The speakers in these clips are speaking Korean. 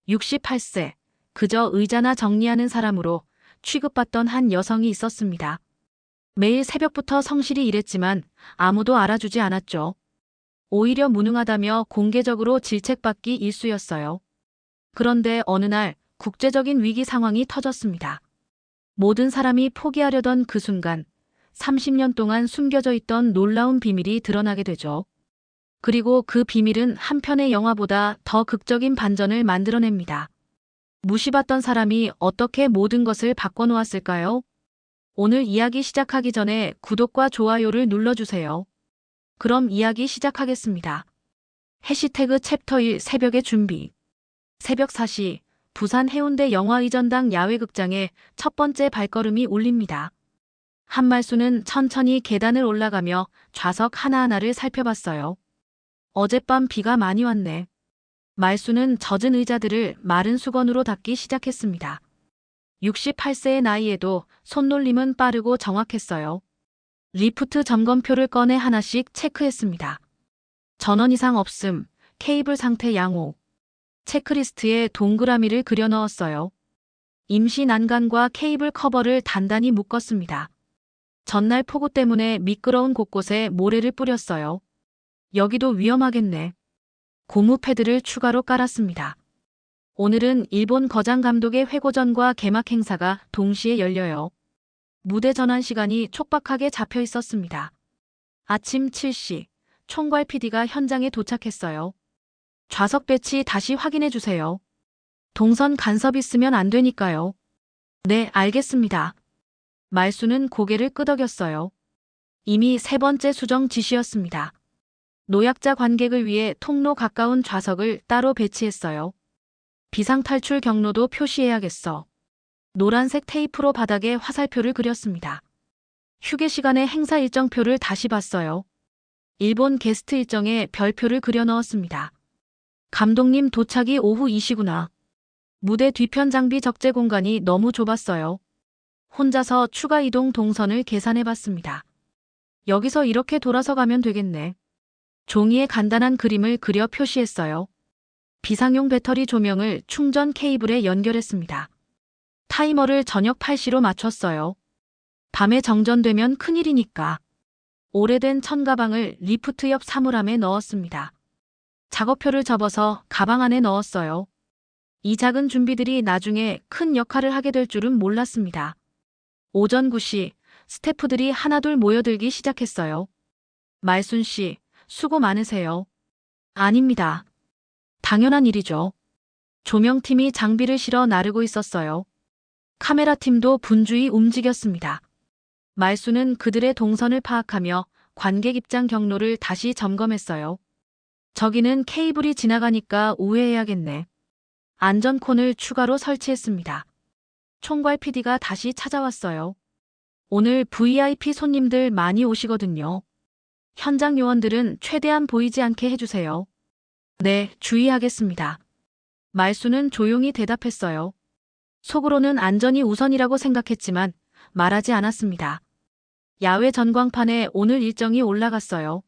68세, 그저 의자나 정리하는 사람으로 취급받던 한 여성이 있었습니다. 매일 새벽부터 성실히 일했지만 아무도 알아주지 않았죠. 오히려 무능하다며 공개적으로 질책받기 일쑤였어요. 그런데 어느 날 국제적인 위기 상황이 터졌습니다. 모든 사람이 포기하려던 그 순간 30년 동안 숨겨져 있던 놀라운 비밀이 드러나게 되죠. 그리고 그 비밀은 한 편의 영화보다 더 극적인 반전을 만들어냅니다. 무시받던 사람이 어떻게 모든 것을 바꿔놓았을까요? 오늘 이야기 시작하기 전에 구독과 좋아요를 눌러주세요. 그럼 이야기 시작하겠습니다. 해시태그 챕터 1 새벽의 준비. 새벽 4시 부산 해운대 영화의전당 야외극장에 첫 번째 발걸음이 울립니다. 한말수는 천천히 계단을 올라가며 좌석 하나하나를 살펴봤어요. 어젯밤 비가 많이 왔네. 말수는 젖은 의자들을 마른 수건으로 닦기 시작했습니다. 68세의 나이에도 손놀림은 빠르고 정확했어요. 리프트 점검표를 꺼내 하나씩 체크했습니다. 전원 이상 없음, 케이블 상태 양호. 체크리스트에 동그라미를 그려 넣었어요. 임시 난간과 케이블 커버를 단단히 묶었습니다. 전날 폭우 때문에 미끄러운 곳곳에 모래를 뿌렸어요. 여기도 위험하겠네. 고무 패드를 추가로 깔았습니다. 오늘은 일본 거장 감독의 회고전과 개막 행사가 동시에 열려요. 무대 전환 시간이 촉박하게 잡혀 있었습니다. 아침 7시, 총괄 PD가 현장에 도착했어요. 좌석 배치 다시 확인해 주세요. 동선 간섭 있으면 안 되니까요. 네, 알겠습니다. 말수는 고개를 끄덕였어요. 이미 세 번째 수정 지시였습니다. 노약자 관객을 위해 통로 가까운 좌석을 따로 배치했어요. 비상탈출 경로도 표시해야겠어. 노란색 테이프로 바닥에 화살표를 그렸습니다. 휴게 시간에 행사 일정표를 다시 봤어요. 일본 게스트 일정에 별표를 그려 넣었습니다. 감독님 도착이 오후 2시구나. 무대 뒤편 장비 적재 공간이 너무 좁았어요. 혼자서 추가 이동 동선을 계산해봤습니다. 여기서 이렇게 돌아서 가면 되겠네. 종이에 간단한 그림을 그려 표시했어요. 비상용 배터리 조명을 충전 케이블에 연결했습니다. 타이머를 저녁 8시로 맞췄어요. 밤에 정전되면 큰일이니까. 오래된 천가방을 리프트 옆 사물함에 넣었습니다. 작업표를 접어서 가방 안에 넣었어요. 이 작은 준비들이 나중에 큰 역할을 하게 될 줄은 몰랐습니다. 오전 9시 스태프들이 하나둘 모여들기 시작했어요. 말순 씨, 수고 많으세요. 아닙니다. 당연한 일이죠. 조명팀이 장비를 실어 나르고 있었어요. 카메라팀도 분주히 움직였습니다. 말수는 그들의 동선을 파악하며 관객 입장 경로를 다시 점검했어요. 저기는 케이블이 지나가니까 우회해야겠네. 안전콘을 추가로 설치했습니다. 총괄 PD가 다시 찾아왔어요. 오늘 VIP 손님들 많이 오시거든요. 현장 요원들은 최대한 보이지 않게 해주세요. 네, 주의하겠습니다. 말수는 조용히 대답했어요. 속으로는 안전이 우선이라고 생각했지만 말하지 않았습니다. 야외 전광판에 오늘 일정이 올라갔어요.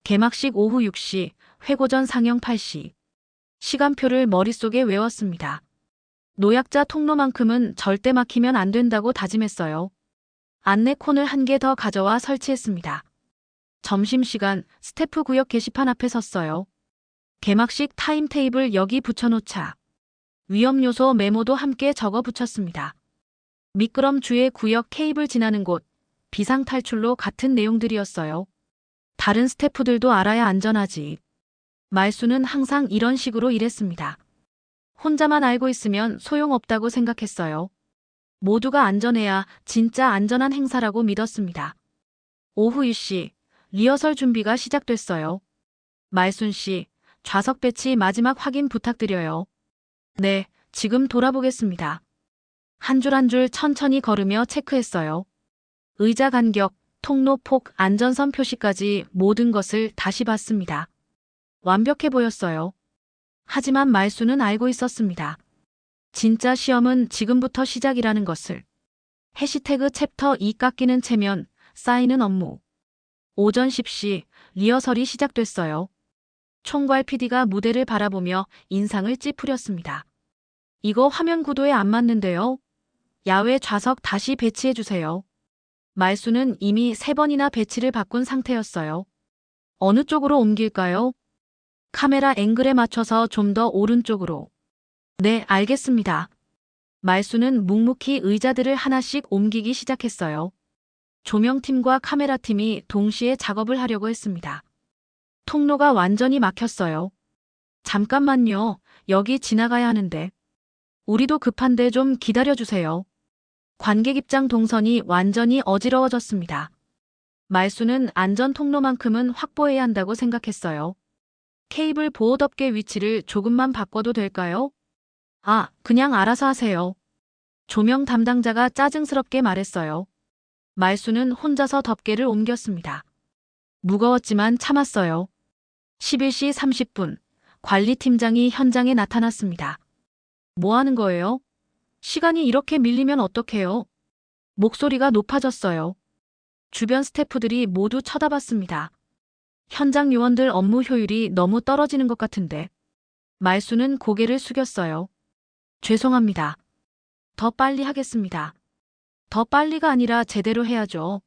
개막식 오후 6시, 회고전 상영 8시. 시간표를 머릿속에 외웠습니다. 노약자 통로만큼은 절대 막히면 안 된다고 다짐했어요. 안내콘을 한 개 더 가져와 설치했습니다. 점심시간 스태프 구역 게시판 앞에 섰어요. 개막식 타임테이블 여기 붙여놓자. 위험요소 메모도 함께 적어 붙였습니다. 미끄럼주의 구역 케이블 지나는 곳, 비상탈출로 같은 내용들이었어요. 다른 스태프들도 알아야 안전하지. 말수는 항상 이런 식으로 일했습니다. 혼자만 알고 있으면 소용없다고 생각했어요. 모두가 안전해야 진짜 안전한 행사라고 믿었습니다. 오후 1시, 리허설 준비가 시작됐어요. 말순 씨, 좌석 배치 마지막 확인 부탁드려요. 네, 지금 돌아보겠습니다. 한 줄 한 줄 천천히 걸으며 체크했어요. 의자 간격, 통로 폭, 안전선 표시까지 모든 것을 다시 봤습니다. 완벽해 보였어요. 하지만 말수는 알고 있었습니다. 진짜 시험은 지금부터 시작이라는 것을. 해시태그 챕터 2 깎이는 체면, 쌓이는 업무. 오전 10시 리허설이 시작됐어요. 총괄 PD가 무대를 바라보며 인상을 찌푸렸습니다. 이거 화면 구도에 안 맞는데요. 야외 좌석 다시 배치해주세요. 말수는 이미 3번이나 배치를 바꾼 상태였어요. 어느 쪽으로 옮길까요? 카메라 앵글에 맞춰서 좀 더 오른쪽으로. 네, 알겠습니다. 말수는 묵묵히 의자들을 하나씩 옮기기 시작했어요. 조명팀과 카메라팀이 동시에 작업을 하려고 했습니다. 통로가 완전히 막혔어요. 잠깐만요. 여기 지나가야 하는데. 우리도 급한데 좀 기다려주세요. 관객 입장 동선이 완전히 어지러워졌습니다. 말수는 안전 통로만큼은 확보해야 한다고 생각했어요. 케이블 보호덮개 위치를 조금만 바꿔도 될까요? 아, 그냥 알아서 하세요. 조명 담당자가 짜증스럽게 말했어요. 말수는 혼자서 덮개를 옮겼습니다. 무거웠지만 참았어요. 11시 30분, 관리팀장이 현장에 나타났습니다. 뭐 하는 거예요? 시간이 이렇게 밀리면 어떡해요? 목소리가 높아졌어요. 주변 스태프들이 모두 쳐다봤습니다. 현장 요원들 업무 효율이 너무 떨어지는 것 같은데. 말수는 고개를 숙였어요. 죄송합니다. 더 빨리 하겠습니다. 더 빨리가 아니라 제대로 해야죠.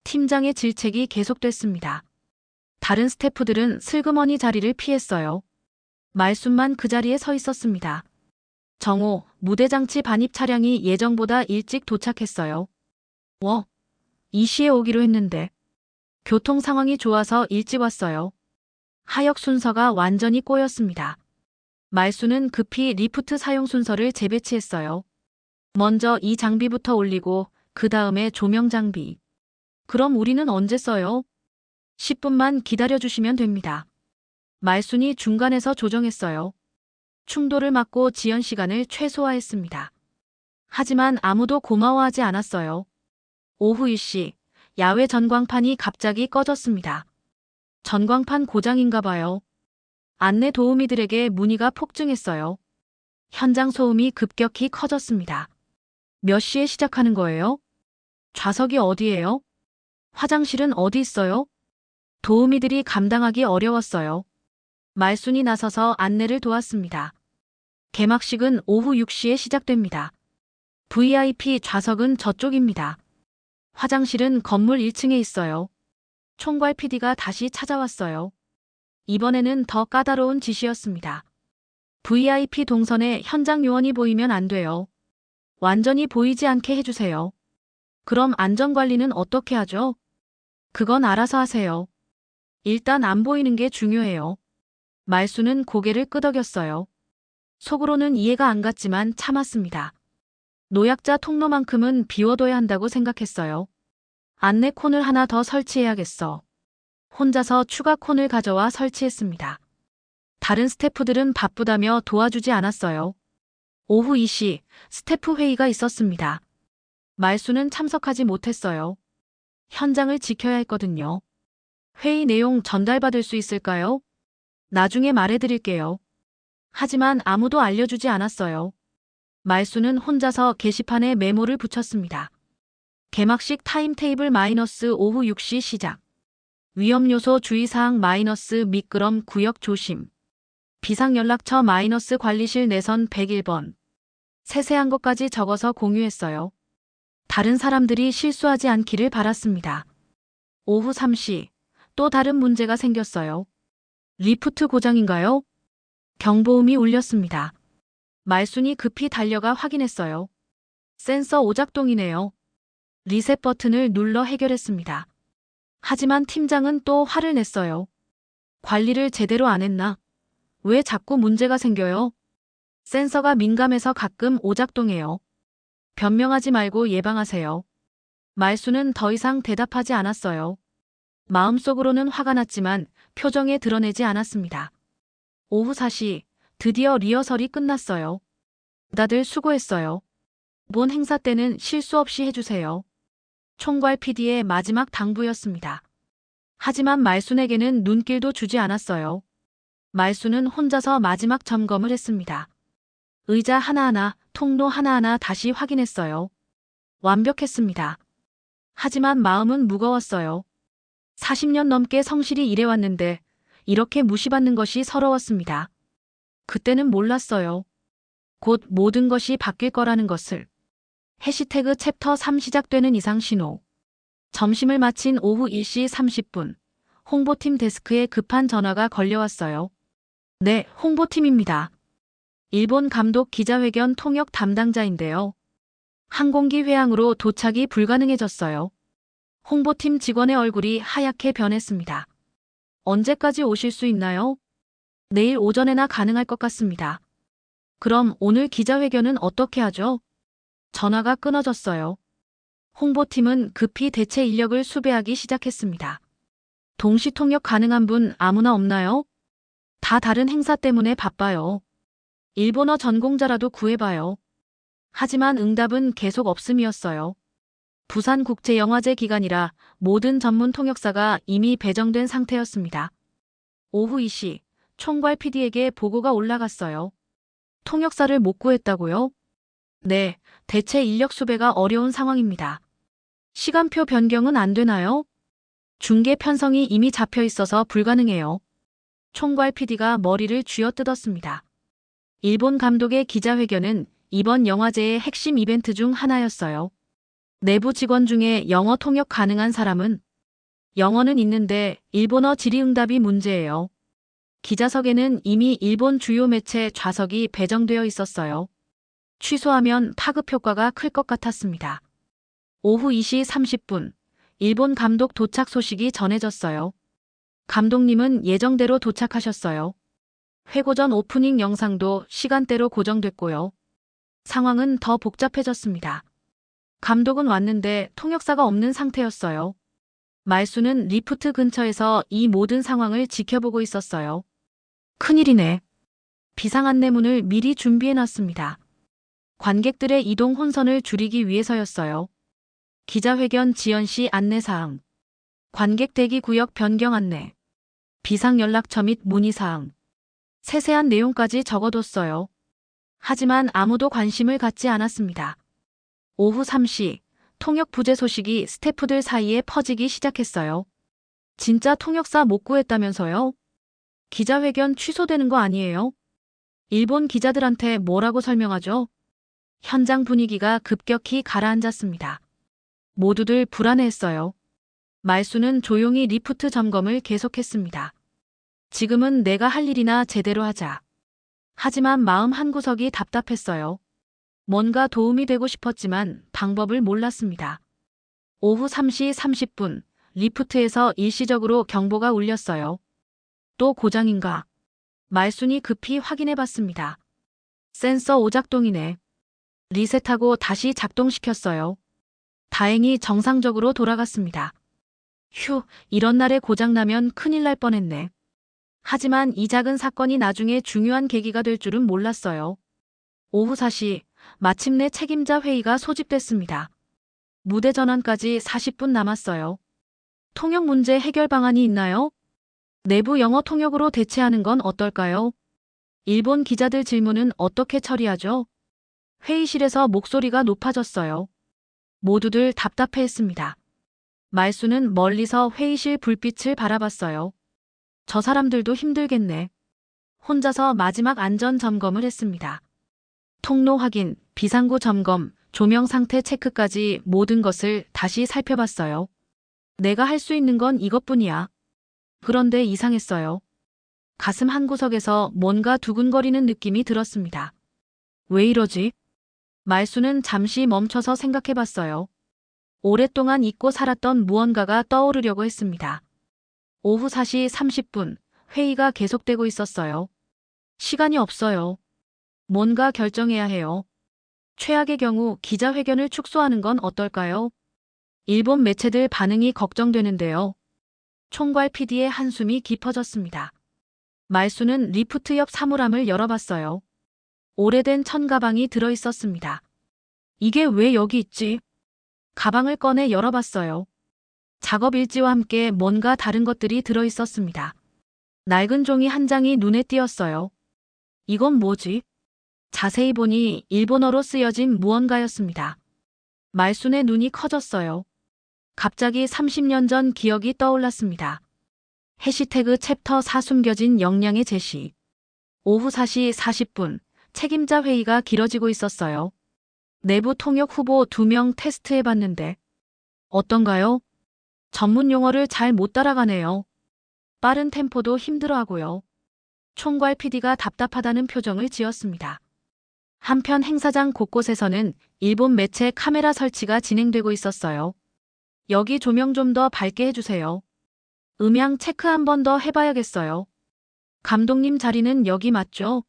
팀장의 질책이 계속됐습니다. 다른 스태프들은 슬그머니 자리를 피했어요. 말수만 그 자리에 서 있었습니다. 정호, 무대장치 반입 차량이 예정보다 일찍 도착했어요. 2시에 오기로 했는데. 교통 상황이 좋아서 일찍 왔어요. 하역 순서가 완전히 꼬였습니다. 말수는 급히 리프트 사용 순서를 재배치했어요. 먼저 이 장비부터 올리고 그 다음에 조명 장비. 그럼 우리는 언제 써요? 10분만 기다려주시면 됩니다. 말순이 중간에서 조정했어요. 충돌을 막고 지연 시간을 최소화했습니다. 하지만 아무도 고마워하지 않았어요. 오후 1시, 야외 전광판이 갑자기 꺼졌습니다. 전광판 고장인가 봐요. 안내 도우미들에게 문의가 폭증했어요. 현장 소음이 급격히 커졌습니다. 몇 시에 시작하는 거예요? 좌석이 어디예요? 화장실은 어디 있어요? 도우미들이 감당하기 어려웠어요. 말순이 나서서 안내를 도왔습니다. 개막식은 오후 6시에 시작됩니다. VIP 좌석은 저쪽입니다. 화장실은 건물 1층에 있어요. 총괄 PD가 다시 찾아왔어요. 이번에는 더 까다로운 지시였습니다. VIP 동선에 현장 요원이 보이면 안 돼요. 완전히 보이지 않게 해주세요. 그럼 안전관리는 어떻게 하죠? 그건 알아서 하세요. 일단 안 보이는 게 중요해요. 말수는 고개를 끄덕였어요. 속으로는 이해가 안 갔지만 참았습니다. 노약자 통로만큼은 비워둬야 한다고 생각했어요. 안내 콘을 하나 더 설치해야겠어. 혼자서 추가 콘을 가져와 설치했습니다. 다른 스태프들은 바쁘다며 도와주지 않았어요. 오후 2시 스태프 회의가 있었습니다. 말수는 참석하지 못했어요. 현장을 지켜야 했거든요. 회의 내용 전달받을 수 있을까요? 나중에 말해드릴게요. 하지만 아무도 알려주지 않았어요. 말수는 혼자서 게시판에 메모를 붙였습니다. 개막식 타임테이블 마이너스 오후 6시 시작. 위험요소 주의사항 마이너스 미끄럼 구역 조심. 비상연락처 마이너스 관리실 내선 101번. 세세한 것까지 적어서 공유했어요. 다른 사람들이 실수하지 않기를 바랐습니다. 오후 3시. 또 다른 문제가 생겼어요. 리프트 고장인가요? 경보음이 울렸습니다. 말순이 급히 달려가 확인했어요. 센서 오작동이네요. 리셋 버튼을 눌러 해결했습니다. 하지만 팀장은 또 화를 냈어요. 관리를 제대로 안 했나? 왜 자꾸 문제가 생겨요? 센서가 민감해서 가끔 오작동해요. 변명하지 말고 예방하세요. 말수는 더 이상 대답하지 않았어요. 마음속으로는 화가 났지만 표정에 드러내지 않았습니다. 오후 4시, 드디어 리허설이 끝났어요. 다들 수고했어요. 본 행사 때는 실수 없이 해주세요. 총괄 PD의 마지막 당부였습니다. 하지만 말순에게는 눈길도 주지 않았어요. 말순은 혼자서 마지막 점검을 했습니다. 의자 하나하나, 통로 하나하나 다시 확인했어요. 완벽했습니다. 하지만 마음은 무거웠어요. 40년 넘게 성실히 일해왔는데 이렇게 무시받는 것이 서러웠습니다. 그때는 몰랐어요. 곧 모든 것이 바뀔 거라는 것을. 해시태그 챕터 3 시작되는 이상 신호. 점심을 마친 오후 1시 30분. 홍보팀 데스크에 급한 전화가 걸려왔어요. 네, 홍보팀입니다. 일본 감독 기자회견 통역 담당자인데요. 항공기 회항으로 도착이 불가능해졌어요. 홍보팀 직원의 얼굴이 하얗게 변했습니다. 언제까지 오실 수 있나요? 내일 오전에나 가능할 것 같습니다. 그럼 오늘 기자회견은 어떻게 하죠? 전화가 끊어졌어요. 홍보팀은 급히 대체 인력을 수배하기 시작했습니다. 동시 통역 가능한 분 아무나 없나요? 다 다른 행사 때문에 바빠요. 일본어 전공자라도 구해봐요. 하지만 응답은 계속 없음이었어요. 부산국제영화제 기간이라 모든 전문 통역사가 이미 배정된 상태였습니다. 오후 2시 총괄 PD에게 보고가 올라갔어요. 통역사를 못 구했다고요? 네, 대체 인력 수배가 어려운 상황입니다. 시간표 변경은 안 되나요? 중계 편성이 이미 잡혀 있어서 불가능해요. 총괄 PD가 머리를 쥐어뜯었습니다. 일본 감독의 기자회견은 이번 영화제의 핵심 이벤트 중 하나였어요. 내부 직원 중에 영어 통역 가능한 사람은? 영어는 있는데 일본어 질의응답이 문제예요. 기자석에는 이미 일본 주요 매체 좌석이 배정되어 있었어요. 취소하면 파급 효과가 클 것 같았습니다. 오후 2시 30분, 일본 감독 도착 소식이 전해졌어요. 감독님은 예정대로 도착하셨어요. 회고 전 오프닝 영상도 시간대로 고정됐고요. 상황은 더 복잡해졌습니다. 감독은 왔는데 통역사가 없는 상태였어요. 말수는 리프트 근처에서 이 모든 상황을 지켜보고 있었어요. 큰일이네. 비상 안내문을 미리 준비해놨습니다. 관객들의 이동 혼선을 줄이기 위해서였어요. 기자회견 지연 시 안내사항, 관객 대기 구역 변경 안내, 비상 연락처 및 문의사항, 세세한 내용까지 적어뒀어요. 하지만 아무도 관심을 갖지 않았습니다. 오후 3시, 통역 부재 소식이 스태프들 사이에 퍼지기 시작했어요. 진짜 통역사 못 구했다면서요? 기자회견 취소되는 거 아니에요? 일본 기자들한테 뭐라고 설명하죠? 현장 분위기가 급격히 가라앉았습니다. 모두들 불안해했어요. 말수는 조용히 리프트 점검을 계속했습니다. 지금은 내가 할 일이나 제대로 하자. 하지만 마음 한구석이 답답했어요. 뭔가 도움이 되고 싶었지만 방법을 몰랐습니다. 오후 3시 30분, 리프트에서 일시적으로 경보가 울렸어요. 또 고장인가? 말순이 급히 확인해봤습니다. 센서 오작동이네. 리셋하고 다시 작동시켰어요. 다행히 정상적으로 돌아갔습니다. 휴, 이런 날에 고장나면 큰일 날 뻔했네. 하지만 이 작은 사건이 나중에 중요한 계기가 될 줄은 몰랐어요. 오후 4시, 마침내 책임자 회의가 소집됐습니다. 무대 전환까지 40분 남았어요. 통역 문제 해결 방안이 있나요? 내부 영어 통역으로 대체하는 건 어떨까요? 일본 기자들 질문은 어떻게 처리하죠? 회의실에서 목소리가 높아졌어요. 모두들 답답해했습니다. 말수는 멀리서 회의실 불빛을 바라봤어요. 저 사람들도 힘들겠네. 혼자서 마지막 안전 점검을 했습니다. 통로 확인, 비상구 점검, 조명 상태 체크까지 모든 것을 다시 살펴봤어요. 내가 할 수 있는 건 이것뿐이야. 그런데 이상했어요. 가슴 한구석에서 뭔가 두근거리는 느낌이 들었습니다. 왜 이러지? 말수는 잠시 멈춰서 생각해봤어요. 오랫동안 잊고 살았던 무언가가 떠오르려고 했습니다. 오후 4시 30분, 회의가 계속되고 있었어요. 시간이 없어요. 뭔가 결정해야 해요. 최악의 경우 기자회견을 축소하는 건 어떨까요? 일본 매체들 반응이 걱정되는데요. 총괄 PD의 한숨이 깊어졌습니다. 말수는 리프트 옆 사물함을 열어봤어요. 오래된 천가방이 들어있었습니다. 이게 왜 여기 있지? 가방을 꺼내 열어봤어요. 작업 일지와 함께 뭔가 다른 것들이 들어있었습니다. 낡은 종이 한 장이 눈에 띄었어요. 이건 뭐지? 자세히 보니 일본어로 쓰여진 무언가였습니다. 말순의 눈이 커졌어요. 갑자기 30년 전 기억이 떠올랐습니다. 해시태그 챕터 4 숨겨진 역량의 제시. 오후 4시 40분, 책임자 회의가 길어지고 있었어요. 내부 통역 후보 2명 테스트해봤는데 어떤가요? 전문 용어를 잘 못 따라가네요. 빠른 템포도 힘들어하고요. 총괄 PD가 답답하다는 표정을 지었습니다. 한편 행사장 곳곳에서는 일본 매체 카메라 설치가 진행되고 있었어요. 여기 조명 좀 더 밝게 해주세요. 음향 체크 한 번 더 해봐야겠어요. 감독님 자리는 여기 맞죠?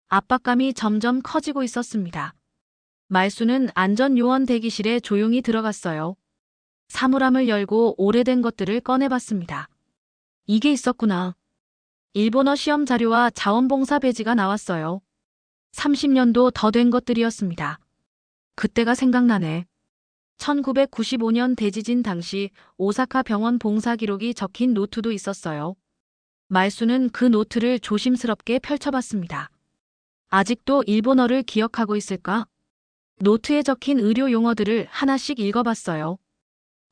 압박감이 점점 커지고 있었습니다. 말수는 안전요원 대기실에 조용히 들어갔어요. 사물함을 열고 오래된 것들을 꺼내봤습니다. 이게 있었구나. 일본어 시험 자료와 자원봉사 배지가 나왔어요. 30년도 더 된 것들이었습니다. 그때가 생각나네. 1995년 대지진 당시 오사카 병원 봉사 기록이 적힌 노트도 있었어요. 말수는 그 노트를 조심스럽게 펼쳐봤습니다. 아직도 일본어를 기억하고 있을까? 노트에 적힌 의료 용어들을 하나씩 읽어봤어요.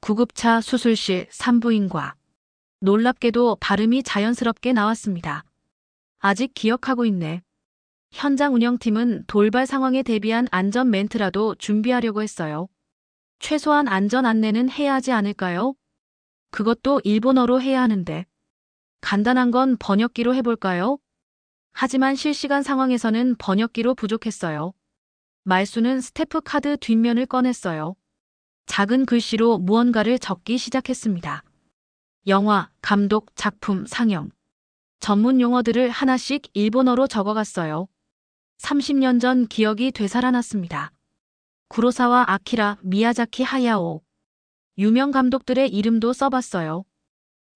구급차 수술실 산부인과. 놀랍게도 발음이 자연스럽게 나왔습니다. 아직 기억하고 있네. 현장 운영팀은 돌발 상황에 대비한 안전 멘트라도 준비하려고 했어요. 최소한 안전 안내는 해야 하지 않을까요? 그것도 일본어로 해야 하는데. 간단한 건 번역기로 해볼까요? 하지만 실시간 상황에서는 번역기로 부족했어요. 말수는 스태프 카드 뒷면을 꺼냈어요. 작은 글씨로 무언가를 적기 시작했습니다. 영화, 감독, 작품, 상영. 전문 용어들을 하나씩 일본어로 적어갔어요. 30년 전 기억이 되살아났습니다. 구로사와 아키라, 미야자키 하야오. 유명 감독들의 이름도 써봤어요.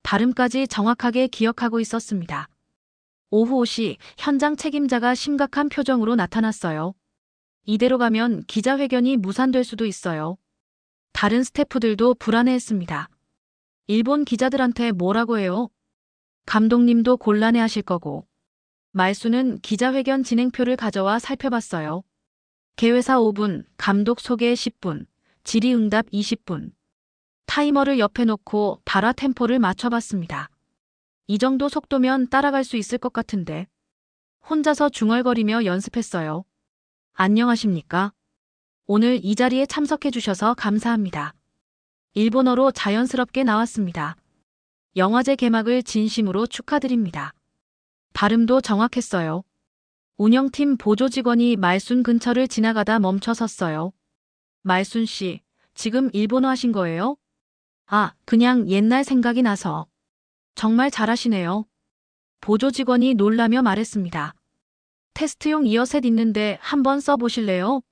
발음까지 정확하게 기억하고 있었습니다. 오후 5시 현장 책임자가 심각한 표정으로 나타났어요. 이대로 가면 기자회견이 무산될 수도 있어요. 다른 스태프들도 불안해했습니다. 일본 기자들한테 뭐라고 해요? 감독님도 곤란해하실 거고. 말수는 기자회견 진행표를 가져와 살펴봤어요. 개회사 5분, 감독 소개 10분, 질의응답 20분. 타이머를 옆에 놓고 발화 템포를 맞춰봤습니다. 이 정도 속도면 따라갈 수 있을 것 같은데. 혼자서 중얼거리며 연습했어요. 안녕하십니까? 오늘 이 자리에 참석해 주셔서 감사합니다. 일본어로 자연스럽게 나왔습니다. 영화제 개막을 진심으로 축하드립니다. 발음도 정확했어요. 운영팀 보조 직원이 말순 근처를 지나가다 멈춰 섰어요. 말순 씨, 지금 일본어 하신 거예요? 아, 그냥 옛날 생각이 나서. 정말 잘하시네요. 보조 직원이 놀라며 말했습니다. 테스트용 이어셋 있는데 한번 써보실래요?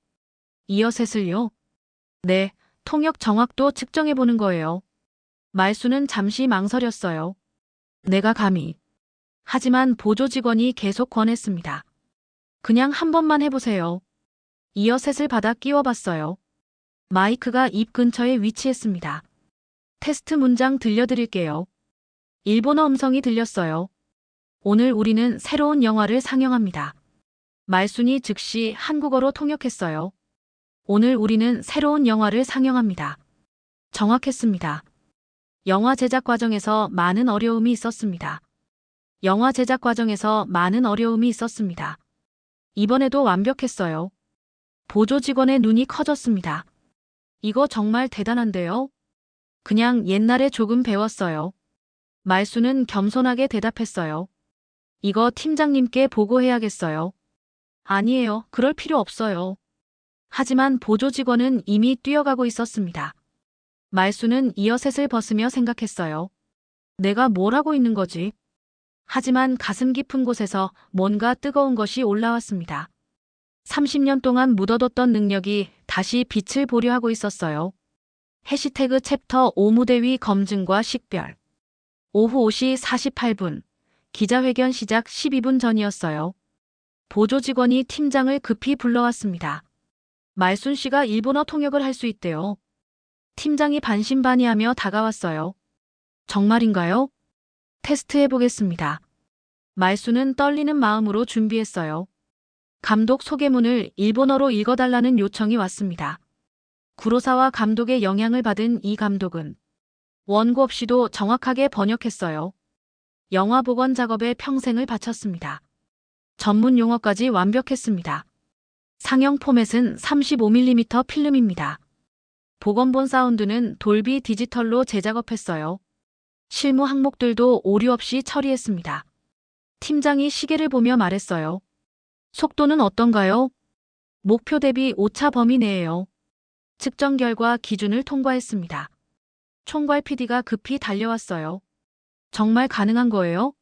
이어셋을요? 네, 통역 정확도 측정해보는 거예요. 말수는 잠시 망설였어요. 내가 감히. 하지만 보조 직원이 계속 권했습니다. 그냥 한 번만 해보세요. 이어셋을 받아 끼워봤어요. 마이크가 입 근처에 위치했습니다. 테스트 문장 들려드릴게요. 일본어 음성이 들렸어요. 오늘 우리는 새로운 영화를 상영합니다. 말순이 즉시 한국어로 통역했어요. 오늘 우리는 새로운 영화를 상영합니다. 정확했습니다. 영화 제작 과정에서 많은 어려움이 있었습니다. 영화 제작 과정에서 많은 어려움이 있었습니다. 이번에도 완벽했어요. 보조 직원의 눈이 커졌습니다. 이거 정말 대단한데요? 그냥 옛날에 조금 배웠어요. 말수는 겸손하게 대답했어요. 이거 팀장님께 보고해야겠어요. 아니에요. 그럴 필요 없어요. 하지만 보조 직원은 이미 뛰어가고 있었습니다. 말수는 이어셋을 벗으며 생각했어요. 내가 뭘 하고 있는 거지? 하지만 가슴 깊은 곳에서 뭔가 뜨거운 것이 올라왔습니다. 30년 동안 묻어뒀던 능력이 다시 빛을 보려 하고 있었어요. 해시태그 챕터 5 무대 위 검증과 식별. 오후 5시 48분. 기자회견 시작 12분 전이었어요. 보조 직원이 팀장을 급히 불러왔습니다. 말순 씨가 일본어 통역을 할 수 있대요. 팀장이 반신반의하며 다가왔어요. 정말인가요? 테스트해보겠습니다. 말수는 떨리는 마음으로 준비했어요. 감독 소개문을 일본어로 읽어달라는 요청이 왔습니다. 구로사와 감독의 영향을 받은 이 감독은 원고 없이도 정확하게 번역했어요. 영화 복원 작업에 평생을 바쳤습니다. 전문 용어까지 완벽했습니다. 상영 포맷은 35mm 필름입니다. 복원본 사운드는 돌비 디지털로 재작업했어요. 실무 항목들도 오류 없이 처리했습니다. 팀장이 시계를 보며 말했어요. 속도는 어떤가요? 목표 대비 오차 범위 내에요. 측정 결과 기준을 통과했습니다. 총괄 PD가 급히 달려왔어요. 정말 가능한 거예요?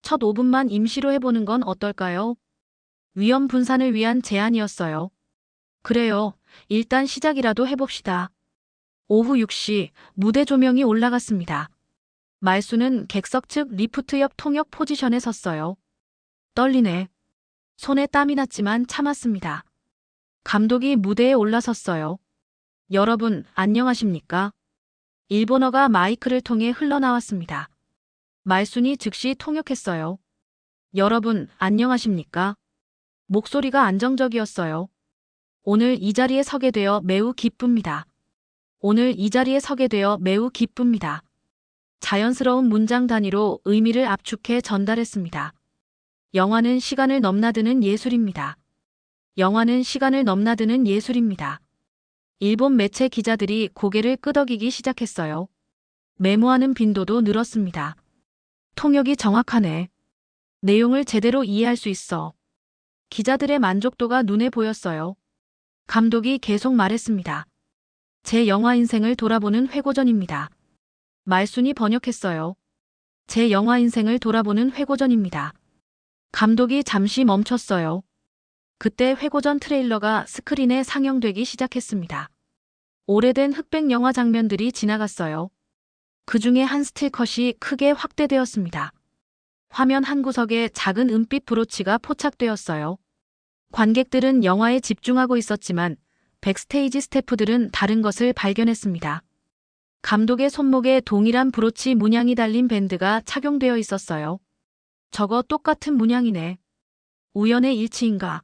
첫 5분만 임시로 해보는 건 어떨까요? 위험 분산을 위한 제안이었어요. 그래요. 일단 시작이라도 해봅시다. 오후 6시 무대 조명이 올라갔습니다. 말수는 객석 측 리프트 옆 통역 포지션에 섰어요. 떨리네. 손에 땀이 났지만 참았습니다. 감독이 무대에 올라섰어요. 여러분, 안녕하십니까? 일본어가 마이크를 통해 흘러나왔습니다. 말순이 즉시 통역했어요. 여러분, 안녕하십니까? 목소리가 안정적이었어요. 오늘 이 자리에 서게 되어 매우 기쁩니다. 오늘 이 자리에 서게 되어 매우 기쁩니다. 자연스러운 문장 단위로 의미를 압축해 전달했습니다. 영화는 시간을 넘나드는 예술입니다. 영화는 시간을 넘나드는 예술입니다. 일본 매체 기자들이 고개를 끄덕이기 시작했어요. 메모하는 빈도도 늘었습니다. 통역이 정확하네. 내용을 제대로 이해할 수 있어. 기자들의 만족도가 눈에 보였어요. 감독이 계속 말했습니다. 제 영화 인생을 돌아보는 회고전입니다. 말순이 번역했어요. 제 영화 인생을 돌아보는 회고전입니다. 감독이 잠시 멈췄어요. 그때 회고전 트레일러가 스크린에 상영되기 시작했습니다. 오래된 흑백 영화 장면들이 지나갔어요. 그 중에 한 스틸컷이 크게 확대되었습니다. 화면 한 구석에 작은 은빛 브로치가 포착되었어요. 관객들은 영화에 집중하고 있었지만 백스테이지 스태프들은 다른 것을 발견했습니다. 감독의 손목에 동일한 브로치 문양이 달린 밴드가 착용되어 있었어요. 저거 똑같은 문양이네. 우연의 일치인가?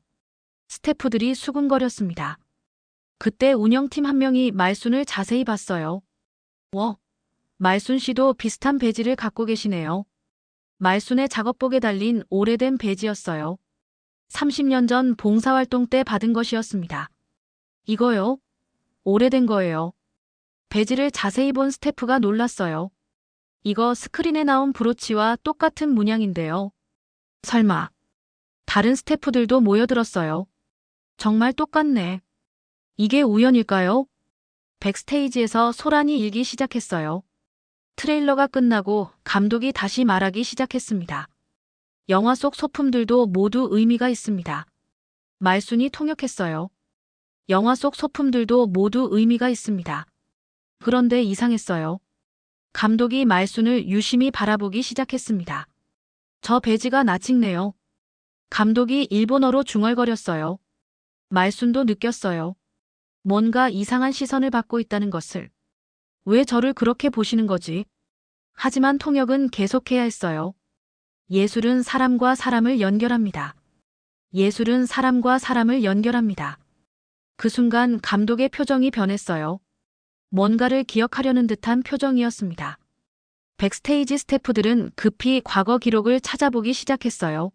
스태프들이 수군거렸습니다. 그때 운영팀 한 명이 말순을 자세히 봤어요. 말순 씨도 비슷한 배지를 갖고 계시네요. 말순의 작업복에 달린 오래된 배지였어요. 30년 전 봉사활동 때 받은 것이었습니다. 이거요? 오래된 거예요. 배지를 자세히 본 스태프가 놀랐어요. 이거 스크린에 나온 브로치와 똑같은 문양인데요. 설마. 다른 스태프들도 모여들었어요. 정말 똑같네. 이게 우연일까요? 백스테이지에서 소란이 일기 시작했어요. 트레일러가 끝나고 감독이 다시 말하기 시작했습니다. 영화 속 소품들도 모두 의미가 있습니다. 말순이 통역했어요. 영화 속 소품들도 모두 의미가 있습니다. 그런데 이상했어요. 감독이 말순을 유심히 바라보기 시작했습니다. 저 배지가 나찍네요. 감독이 일본어로 중얼거렸어요. 말순도 느꼈어요. 뭔가 이상한 시선을 받고 있다는 것을. 왜 저를 그렇게 보시는 거지? 하지만 통역은 계속해야 했어요. 예술은 사람과 사람을 연결합니다. 예술은 사람과 사람을 연결합니다. 그 순간 감독의 표정이 변했어요. 뭔가를 기억하려는 듯한 표정이었습니다. 백스테이지 스태프들은 급히 과거 기록을 찾아보기 시작했어요.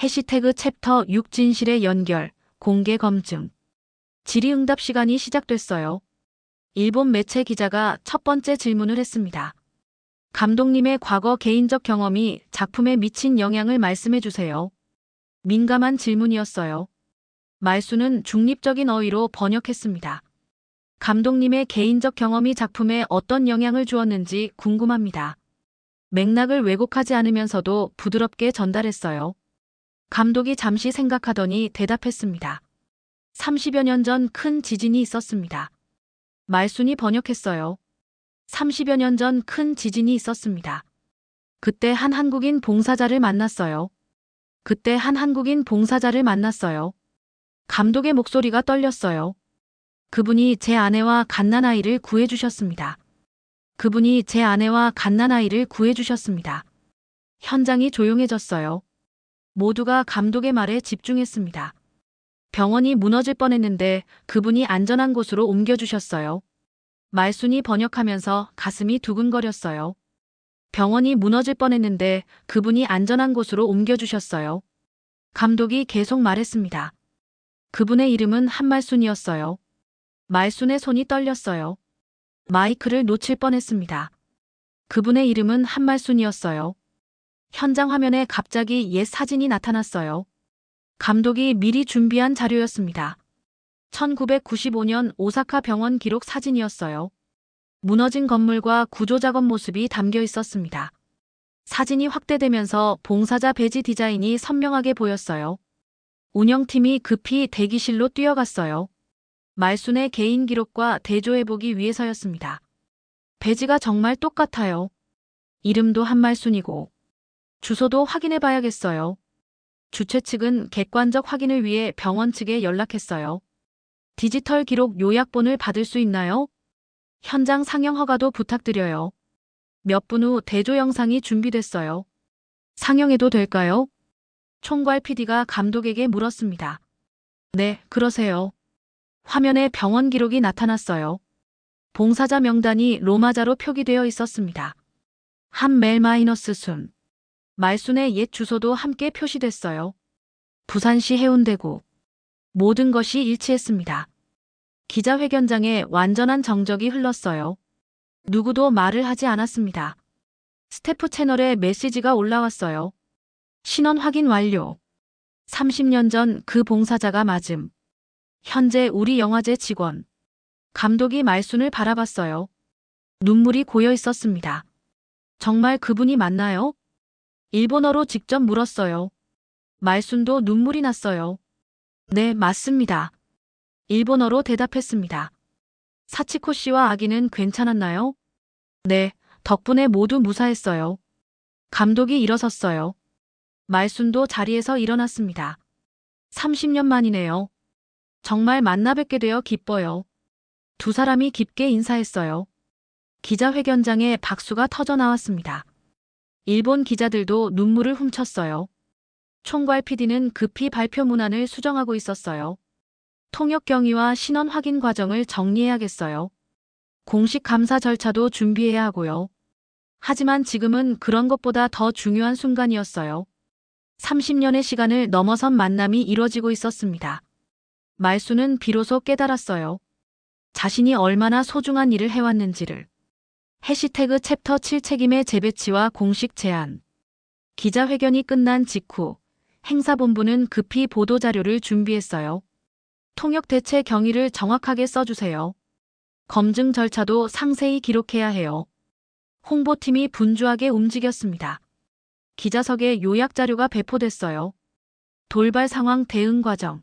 해시태그 챕터 6 진실의 연결, 공개 검증. 질의응답 시간이 시작됐어요. 일본 매체 기자가 첫 번째 질문을 했습니다. 감독님의 과거 개인적 경험이 작품에 미친 영향을 말씀해 주세요. 민감한 질문이었어요. 말수는 중립적인 어휘로 번역했습니다. 감독님의 개인적 경험이 작품에 어떤 영향을 주었는지 궁금합니다. 맥락을 왜곡하지 않으면서도 부드럽게 전달했어요. 감독이 잠시 생각하더니 대답했습니다. 30여 년 전 큰 지진이 있었습니다. 말순이 번역했어요. 30여 년 전 큰 지진이 있었습니다. 그때 한 한국인 봉사자를 만났어요. 그때 한 한국인 봉사자를 만났어요. 감독의 목소리가 떨렸어요. 그분이 제 아내와 갓난아이를 구해주셨습니다. 그분이 제 아내와 갓난아이를 구해주셨습니다. 현장이 조용해졌어요. 모두가 감독의 말에 집중했습니다. 병원이 무너질 뻔했는데 그분이 안전한 곳으로 옮겨주셨어요. 말순이 번역하면서 가슴이 두근거렸어요. 병원이 무너질 뻔했는데 그분이 안전한 곳으로 옮겨주셨어요. 감독이 계속 말했습니다. 그분의 이름은 한말순이었어요. 말순의 손이 떨렸어요. 마이크를 놓칠 뻔했습니다. 그분의 이름은 한말순이었어요. 현장 화면에 갑자기 옛 사진이 나타났어요. 감독이 미리 준비한 자료였습니다. 1995년 오사카 병원 기록 사진이었어요. 무너진 건물과 구조작업 모습이 담겨 있었습니다. 사진이 확대되면서 봉사자 배지 디자인이 선명하게 보였어요. 운영팀이 급히 대기실로 뛰어갔어요. 말순의 개인 기록과 대조해보기 위해서였습니다. 배지가 정말 똑같아요. 이름도 한말순이고 주소도 확인해봐야겠어요. 주최 측은 객관적 확인을 위해 병원 측에 연락했어요. 디지털 기록 요약본을 받을 수 있나요? 현장 상영 허가도 부탁드려요. 몇 분 후 대조 영상이 준비됐어요. 상영해도 될까요? 총괄 PD가 감독에게 물었습니다. 네, 그러세요. 화면에 병원 기록이 나타났어요. 봉사자 명단이 로마자로 표기되어 있었습니다. 한멜 마이너스 순. 말순의 옛 주소도 함께 표시됐어요. 부산시 해운대구. 모든 것이 일치했습니다. 기자회견장에 완전한 정적이 흘렀어요. 누구도 말을 하지 않았습니다. 스태프 채널에 메시지가 올라왔어요. 신원 확인 완료. 30년 전 그 봉사자가 맞음. 현재 우리 영화제 직원. 감독이 말순을 바라봤어요. 눈물이 고여 있었습니다. 정말 그분이 맞나요? 일본어로 직접 물었어요. 말순도 눈물이 났어요. 네, 맞습니다. 일본어로 대답했습니다. 사치코 씨와 아기는 괜찮았나요? 네, 덕분에 모두 무사했어요. 감독이 일어섰어요. 말순도 자리에서 일어났습니다. 30년 만이네요. 정말 만나 뵙게 되어 기뻐요. 두 사람이 깊게 인사했어요. 기자회견장에 박수가 터져 나왔습니다. 일본 기자들도 눈물을 훔쳤어요. 총괄 PD는 급히 발표 문안을 수정하고 있었어요. 통역 경위와 신원 확인 과정을 정리해야겠어요. 공식 감사 절차도 준비해야 하고요. 하지만 지금은 그런 것보다 더 중요한 순간이었어요. 30년의 시간을 넘어선 만남이 이뤄지고 있었습니다. 말순은 비로소 깨달았어요. 자신이 얼마나 소중한 일을 해왔는지를. 해시태그 챕터 7 책임의 재배치와 공식 제안. 기자회견이 끝난 직후 행사본부는 급히 보도자료를 준비했어요. 통역 대체 경위를 정확하게 써주세요. 검증 절차도 상세히 기록해야 해요. 홍보팀이 분주하게 움직였습니다. 기자석에 요약 자료가 배포됐어요. 돌발 상황 대응 과정.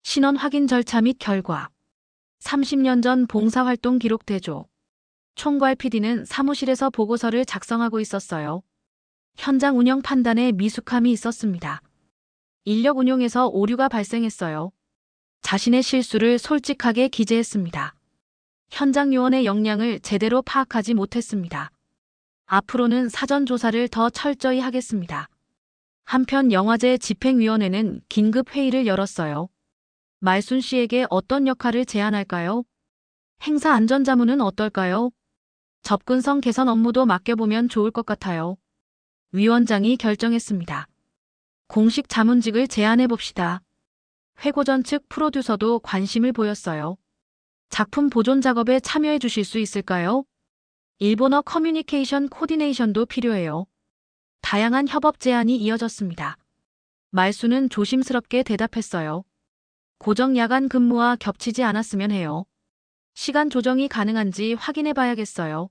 신원 확인 절차 및 결과. 30년 전 봉사활동 기록 대조. 총괄 PD는 사무실에서 보고서를 작성하고 있었어요. 현장 운영 판단에 미숙함이 있었습니다. 인력 운용에서 오류가 발생했어요. 자신의 실수를 솔직하게 기재했습니다. 현장 요원의 역량을 제대로 파악하지 못했습니다. 앞으로는 사전 조사를 더 철저히 하겠습니다. 한편 영화제 집행위원회는 긴급 회의를 열었어요. 말순 씨에게 어떤 역할을 제안할까요? 행사 안전자문은 어떨까요? 접근성 개선 업무도 맡겨보면 좋을 것 같아요. 위원장이 결정했습니다. 공식 자문직을 제안해봅시다. 회고전 측 프로듀서도 관심을 보였어요. 작품 보존 작업에 참여해 주실 수 있을까요? 일본어 커뮤니케이션 코디네이션도 필요해요. 다양한 협업 제안이 이어졌습니다. 말순은 조심스럽게 대답했어요. 고정 야간 근무와 겹치지 않았으면 해요. 시간 조정이 가능한지 확인해 봐야겠어요.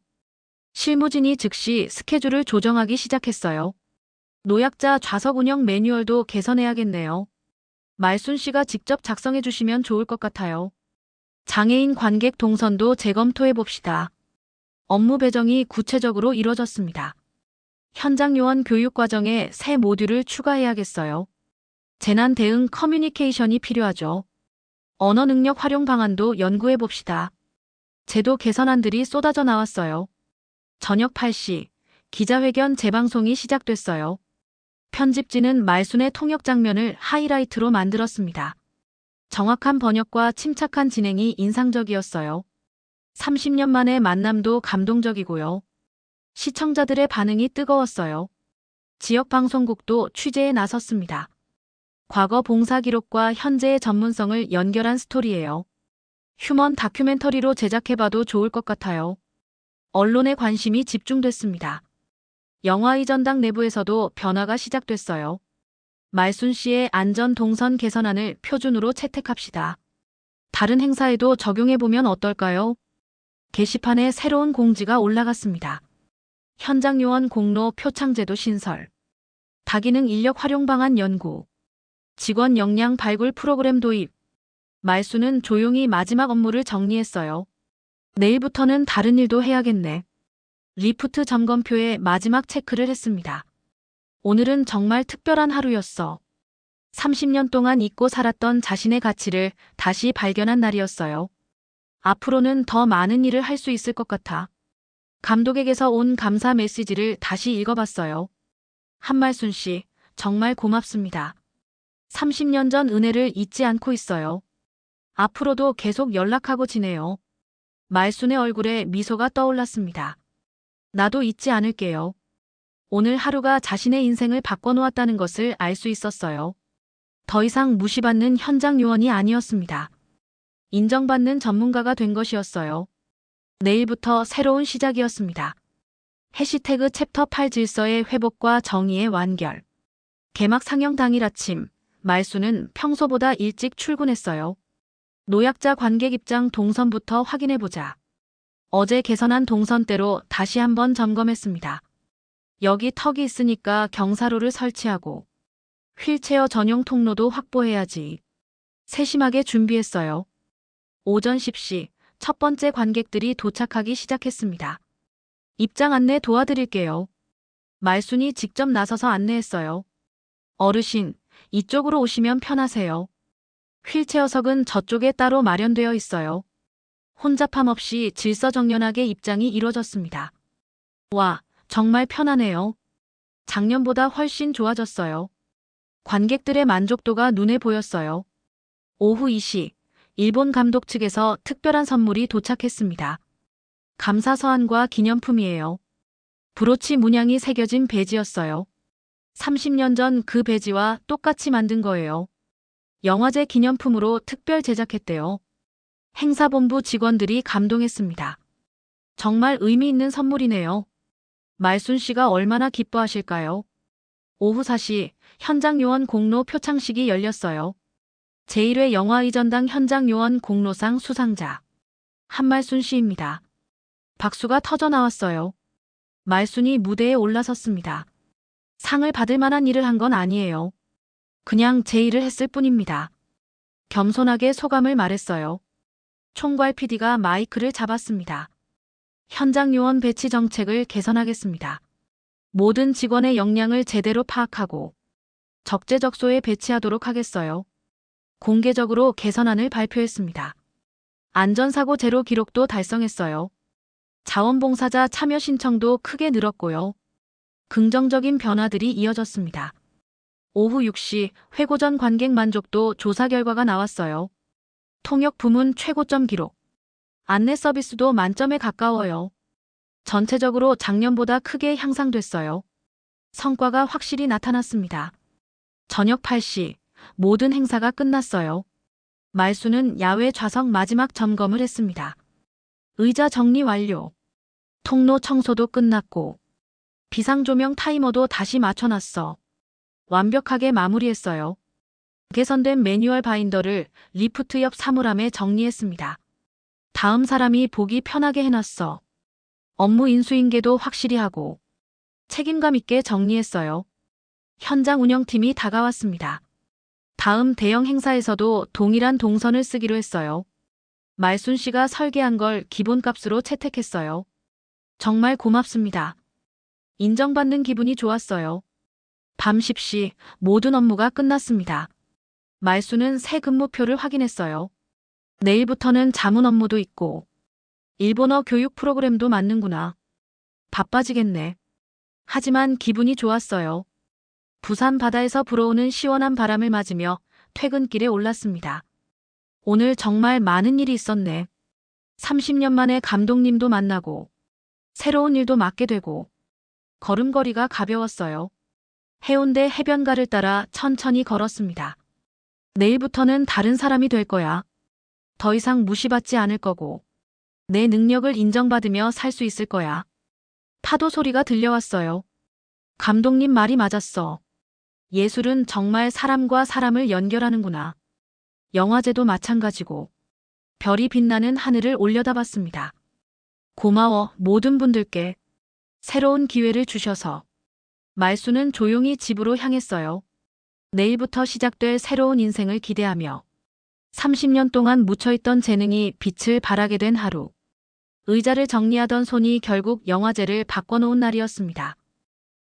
실무진이 즉시 스케줄을 조정하기 시작했어요. 노약자 좌석 운영 매뉴얼도 개선해야겠네요. 말순 씨가 직접 작성해 주시면 좋을 것 같아요. 장애인 관객 동선도 재검토해 봅시다. 업무 배정이 구체적으로 이뤄졌습니다. 현장 요원 교육 과정에 새 모듈을 추가해야겠어요. 재난 대응 커뮤니케이션이 필요하죠. 언어 능력 활용 방안도 연구해 봅시다. 제도 개선안들이 쏟아져 나왔어요. 저녁 8시 기자회견 재방송이 시작됐어요. 편집진은 말순의 통역 장면을 하이라이트로 만들었습니다. 정확한 번역과 침착한 진행이 인상적이었어요. 30년 만의 만남도 감동적이고요. 시청자들의 반응이 뜨거웠어요. 지역 방송국도 취재에 나섰습니다. 과거 봉사 기록과 현재의 전문성을 연결한 스토리예요. 휴먼 다큐멘터리로 제작해봐도 좋을 것 같아요. 언론의 관심이 집중됐습니다. 영화의 전당 내부에서도 변화가 시작됐어요. 말순 씨의 안전 동선 개선안을 표준으로 채택합시다. 다른 행사에도 적용해보면 어떨까요? 게시판에 새로운 공지가 올라갔습니다. 현장 요원 공로 표창제도 신설. 다기능 인력 활용 방안 연구. 직원 역량 발굴 프로그램 도입. 말순은 조용히 마지막 업무를 정리했어요. 내일부터는 다른 일도 해야겠네. 리프트 점검표에 마지막 체크를 했습니다. 오늘은 정말 특별한 하루였어. 30년 동안 잊고 살았던 자신의 가치를 다시 발견한 날이었어요. 앞으로는 더 많은 일을 할 수 있을 것 같아. 감독에게서 온 감사 메시지를 다시 읽어봤어요. 한말순 씨, 정말 고맙습니다. 30년 전 은혜를 잊지 않고 있어요. 앞으로도 계속 연락하고 지내요. 말순의 얼굴에 미소가 떠올랐습니다. 나도 잊지 않을게요. 오늘 하루가 자신의 인생을 바꿔놓았다는 것을 알 수 있었어요. 더 이상 무시받는 현장 요원이 아니었습니다. 인정받는 전문가가 된 것이었어요. 내일부터 새로운 시작이었습니다. 해시태그 챕터 8 질서의 회복과 정의의 완결. 개막 상영 당일 아침, 말순은 평소보다 일찍 출근했어요. 노약자 관객 입장 동선부터 확인해보자. 어제 개선한 동선대로 다시 한번 점검했습니다. 여기 턱이 있으니까 경사로를 설치하고 휠체어 전용 통로도 확보해야지. 세심하게 준비했어요. 오전 10시 첫 번째 관객들이 도착하기 시작했습니다. 입장 안내 도와드릴게요. 말순이 직접 나서서 안내했어요. 어르신, 이쪽으로 오시면 편하세요. 휠체어석은 저쪽에 따로 마련되어 있어요. 혼잡함 없이 질서정연하게 입장이 이루어졌습니다. 와, 정말 편하네요. 작년보다 훨씬 좋아졌어요. 관객들의 만족도가 눈에 보였어요. 오후 2시, 일본 감독 측에서 특별한 선물이 도착했습니다. 감사 서한과 기념품이에요. 브로치 문양이 새겨진 배지였어요. 30년 전 그 배지와 똑같이 만든 거예요. 영화제 기념품으로 특별 제작했대요. 행사본부 직원들이 감동했습니다. 정말 의미 있는 선물이네요. 말순 씨가 얼마나 기뻐하실까요? 오후 4시 현장 요원 공로 표창식이 열렸어요. 제1회 영화의 전당 현장 요원 공로상 수상자 한말순 씨입니다. 박수가 터져 나왔어요. 말순이 무대에 올라섰습니다. 상을 받을 만한 일을 한 건 아니에요. 그냥 제 일을 했을 뿐입니다. 겸손하게 소감을 말했어요. 총괄 PD가 마이크를 잡았습니다. 현장 요원 배치 정책을 개선하겠습니다. 모든 직원의 역량을 제대로 파악하고 적재적소에 배치하도록 하겠어요. 공개적으로 개선안을 발표했습니다. 안전사고 제로 기록도 달성했어요. 자원봉사자 참여 신청도 크게 늘었고요. 긍정적인 변화들이 이어졌습니다. 오후 6시 회고 전 관객 만족도 조사 결과가 나왔어요. 통역 부문 최고점 기록. 안내 서비스도 만점에 가까워요. 전체적으로 작년보다 크게 향상됐어요. 성과가 확실히 나타났습니다. 저녁 8시 모든 행사가 끝났어요. 말순은 야외 좌석 마지막 점검을 했습니다. 의자 정리 완료. 통로 청소도 끝났고 비상조명 타이머도 다시 맞춰놨어. 완벽하게 마무리했어요. 개선된 매뉴얼 바인더를 리프트 옆 사물함에 정리했습니다. 다음 사람이 보기 편하게 해놨어. 업무 인수인계도 확실히 하고 책임감 있게 정리했어요. 현장 운영팀이 다가왔습니다. 다음 대형 행사에서도 동일한 동선을 쓰기로 했어요. 말순 씨가 설계한 걸 기본값으로 채택했어요. 정말 고맙습니다. 인정받는 기분이 좋았어요. 밤 10시 모든 업무가 끝났습니다. 말순은 새 근무표를 확인했어요. 내일부터는 자문 업무도 있고 일본어 교육 프로그램도 맞는구나. 바빠지겠네. 하지만 기분이 좋았어요. 부산 바다에서 불어오는 시원한 바람을 맞으며 퇴근길에 올랐습니다. 오늘 정말 많은 일이 있었네. 30년 만에 감독님도 만나고 새로운 일도 맡게 되고 걸음걸이가 가벼웠어요. 해운대 해변가를 따라 천천히 걸었습니다. 내일부터는 다른 사람이 될 거야. 더 이상 무시받지 않을 거고, 내 능력을 인정받으며 살 수 있을 거야. 파도 소리가 들려왔어요. 감독님 말이 맞았어. 예술은 정말 사람과 사람을 연결하는구나. 영화제도 마찬가지고. 별이 빛나는 하늘을 올려다봤습니다. 고마워, 모든 분들께. 새로운 기회를 주셔서. 말수는 조용히 집으로 향했어요. 내일부터 시작될 새로운 인생을 기대하며 30년 동안 묻혀있던 재능이 빛을 발하게 된 하루. 의자를 정리하던 손이 결국 영화제를 바꿔놓은 날이었습니다.